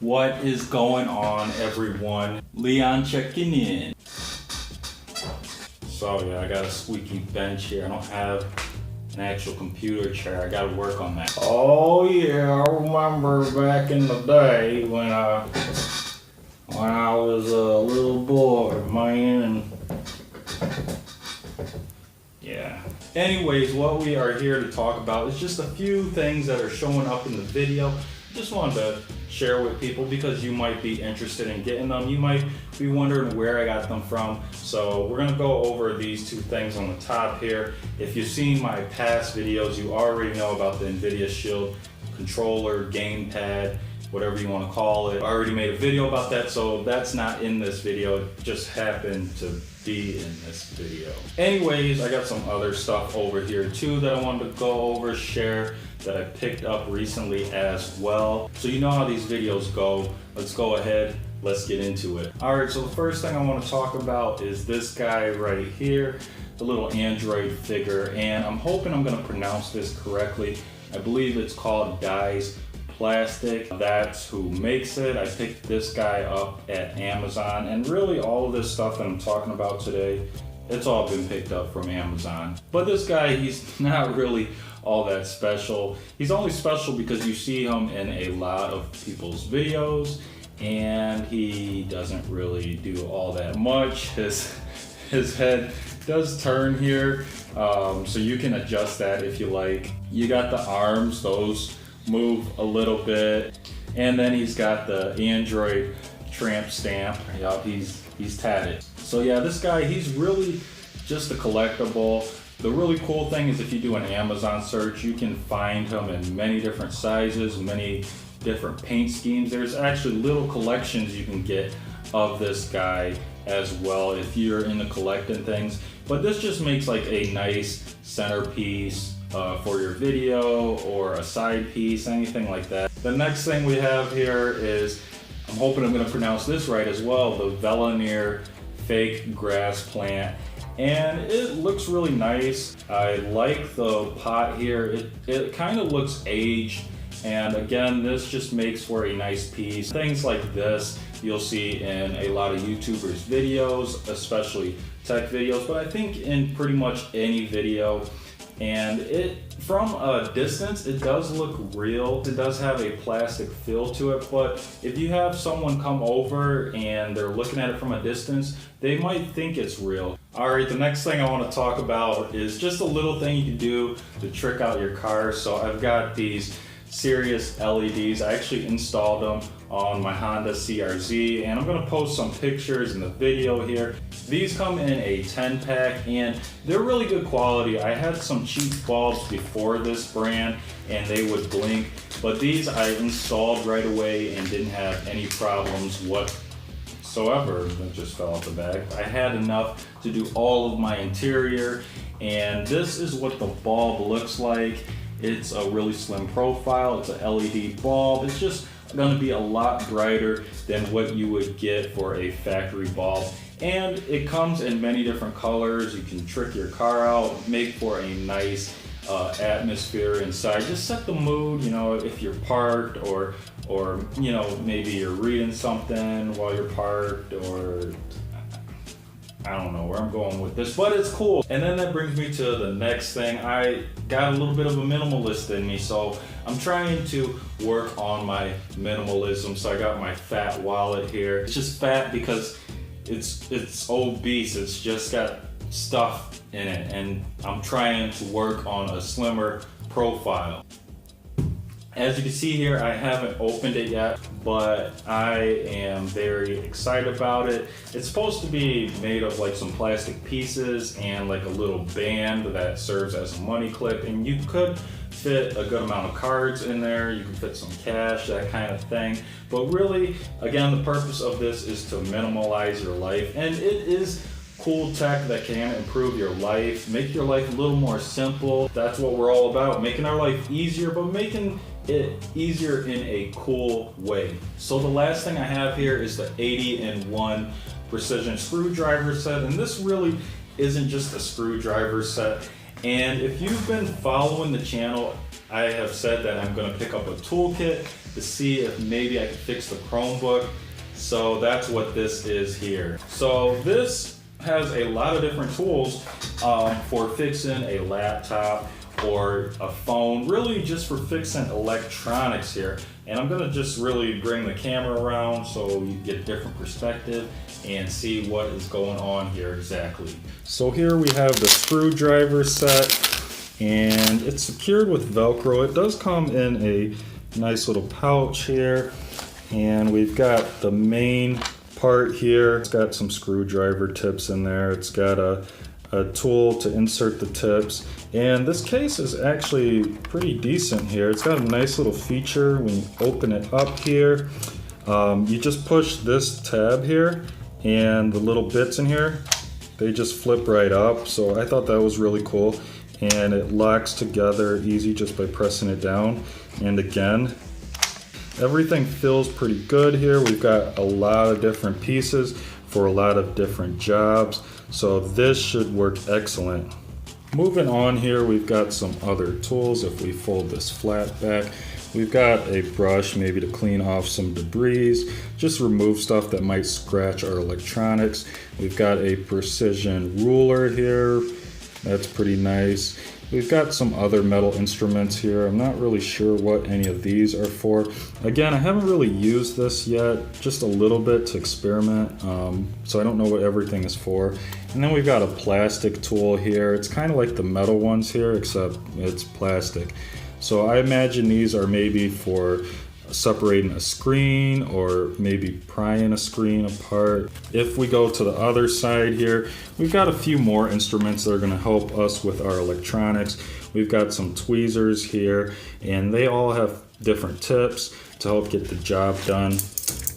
What is going on, everyone? Leon checking in. So yeah, I got a squeaky bench here. I don't have an actual computer chair. I gotta work on that. Oh yeah, I remember back in the day when I was a little boy, man. And yeah. Anyways, what we are here to talk about is just a few things that are showing up in the video. Just wanted to share with people because you might be interested in getting them. You might be wondering where I got them from. So we're gonna go over these two things on the top here. If you've seen my past videos, you already know about the Nvidia Shield controller, Gamepad, whatever you want to call it. I already made a video about that, so that's not in this video. It just happened to be in this video. Anyways, I got some other stuff over here too that I wanted to go over, share, that I picked up recently as well. So you know how these videos go. Let's go ahead, let's get into it. All right, so the first thing I want to talk about is this guy right here, the little Android figure, and I'm hoping I'm gonna pronounce this correctly. I believe it's called Dyzplastic. That's who makes it. I picked this guy up at Amazon, and really all of this stuff that I'm talking about today, it's all been picked up from Amazon. But this guy, he's not really all that special. He's only special because you see him in a lot of people's videos, and he doesn't really do all that much. His head does turn here, so you can adjust that if you like. You got the arms, those move a little bit, and then he's got the Android tramp stamp. Yup, he's tatted. So yeah, this guy, he's really just a collectible. The really cool thing is if you do an Amazon search, you can find him in many different sizes, many different paint schemes. There's actually little collections you can get of this guy as well if you're into collecting things. But this just makes like a nice centerpiece for your video or a side piece, anything like that. The next thing we have here is, I'm hoping I'm going to pronounce this right as well, the Velener fake grass plant. And it looks really nice. I like the pot here. It kind of looks aged. And again, this just makes for a nice piece. Things like this you'll see in a lot of YouTubers' videos, especially tech videos, but I think in pretty much any video. And from a distance, it does look real. It does have a plastic feel to it, but if you have someone come over and they're looking at it from a distance, they might think it's real. All right, the next thing I want to talk about is just a little thing you can do to trick out your car. So I've got these SiriusLEDs. I actually installed them on my Honda CRZ, and I'm gonna post some pictures in the video here. These come in a 10 pack and they're really good quality. I had some cheap bulbs before this brand and they would blink, but these I installed right away and didn't have any problems whatsoever. That just fell out the bag. I had enough to do all of my interior, and this is what the bulb looks like. It's a really slim profile. It's a LED bulb. It's just gonna be a lot brighter than what you would get for a factory bulb. And it comes in many different colors. You can trick your car out, make for a nice atmosphere inside. Just set the mood, you know, if you're parked or you know, maybe you're reading something while you're parked, or I don't know where I'm going with this, but it's cool. And then that brings me to the next thing. I got a little bit of a minimalist in me, so I'm trying to work on my minimalism. So I got my fat wallet here. It's just fat because it's obese. It's just got stuff in it, and I'm trying to work on a slimmer profile. As you can see here, I haven't opened it yet, but I am very excited about it. It's supposed to be made of like some plastic pieces and like a little band that serves as a money clip, and you could fit a good amount of cards in there. You can fit some cash, that kind of thing. But really, again, the purpose of this is to minimalize your life, and it is cool tech that can improve your life, make your life a little more simple. That's what we're all about, making our life easier, but making it easier in a cool way. So the last thing I have here is the 80-in-1 precision screwdriver set, and this really isn't just a screwdriver set. And if you've been following the channel, I have said that I'm gonna pick up a toolkit to see if maybe I can fix the Chromebook. So that's what this is here. So this has a lot of different tools for fixing a laptop or a phone, really just for fixing electronics here. And I'm gonna just really bring the camera around so you get a different perspective and see what is going on here exactly. So here we have the screwdriver set, and it's secured with Velcro. It does come in a nice little pouch here, and we've got the main part here. It's got some screwdriver tips in there. It's got a tool to insert the tips, and this case is actually pretty decent here. It's got a nice little feature when you open it up here. You just push this tab here, and the little bits in here, they just flip right up. So I thought that was really cool, and it locks together easy just by pressing it down. And again, everything feels pretty good here. We've got a lot of different pieces for a lot of different jobs, so this should work excellent. Moving on here, we've got some other tools. If we fold this flat back, we've got a brush maybe to clean off some debris, just remove stuff that might scratch our electronics. We've got a precision ruler here. That's pretty nice. We've got some other metal instruments here. I'm not really sure what any of these are for. Again, I haven't really used this yet, just a little bit to experiment, so I don't know what everything is for. And then we've got a plastic tool here. It's kind of like the metal ones here, except it's plastic. So I imagine these are maybe for separating a screen or maybe prying a screen apart. If we go to the other side here, we've got a few more instruments that are going to help us with our electronics. We've got some tweezers here, and they all have different tips to help get the job done.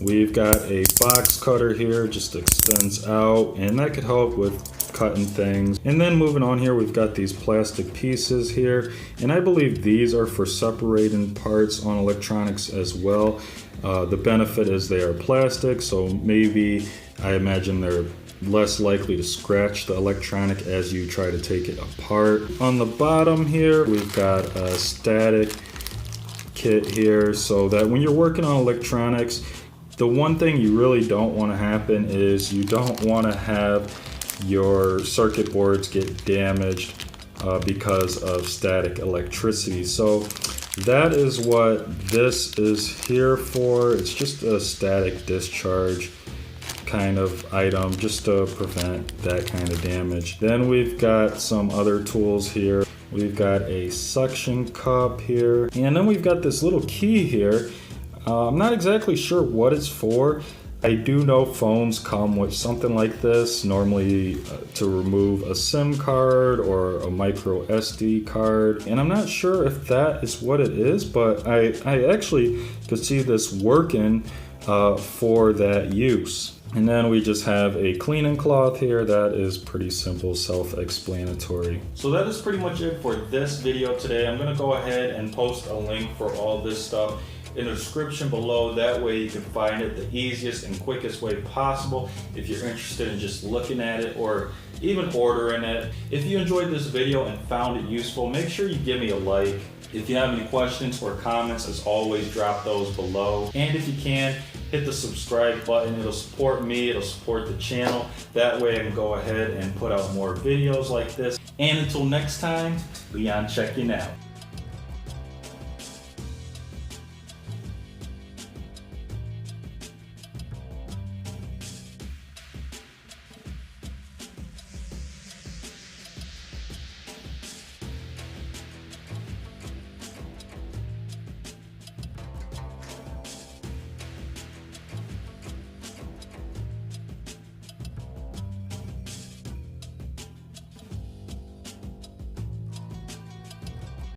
We've got a box cutter here, just extends out, and that could help with cutting things. And then moving on here, we've got these plastic pieces here, and I believe these are for separating parts on electronics as well. The benefit is they are plastic, so maybe I imagine they're less likely to scratch the electronic as you try to take it apart. On the bottom here, we've got a static kit here, so that when you're working on electronics, the one thing you really don't want to happen is you don't want to have your circuit boards get damaged because of static electricity. So that is what this is here for. It's just a static discharge kind of item just to prevent that kind of damage. Then we've got some other tools here. We've got a suction cup here, and then we've got this little key here. I'm not exactly sure what it's for. I do know phones come with something like this, normally to remove a SIM card or a micro SD card. And I'm not sure if that is what it is, but I actually could see this working for that use. And then we just have a cleaning cloth here. That is pretty simple, self-explanatory. So that is pretty much it for this video today. I'm gonna go ahead and post a link for all this stuff in the description below. That way you can find it the easiest and quickest way possible if you're interested in just looking at it or even ordering it. If you enjoyed this video and found it useful, make sure you give me a like. If you have any questions or comments, as always, drop those below. And if you can, hit the subscribe button. It'll support me, it'll support the channel. That way I can go ahead and put out more videos like this. And until next time, Leon checking out.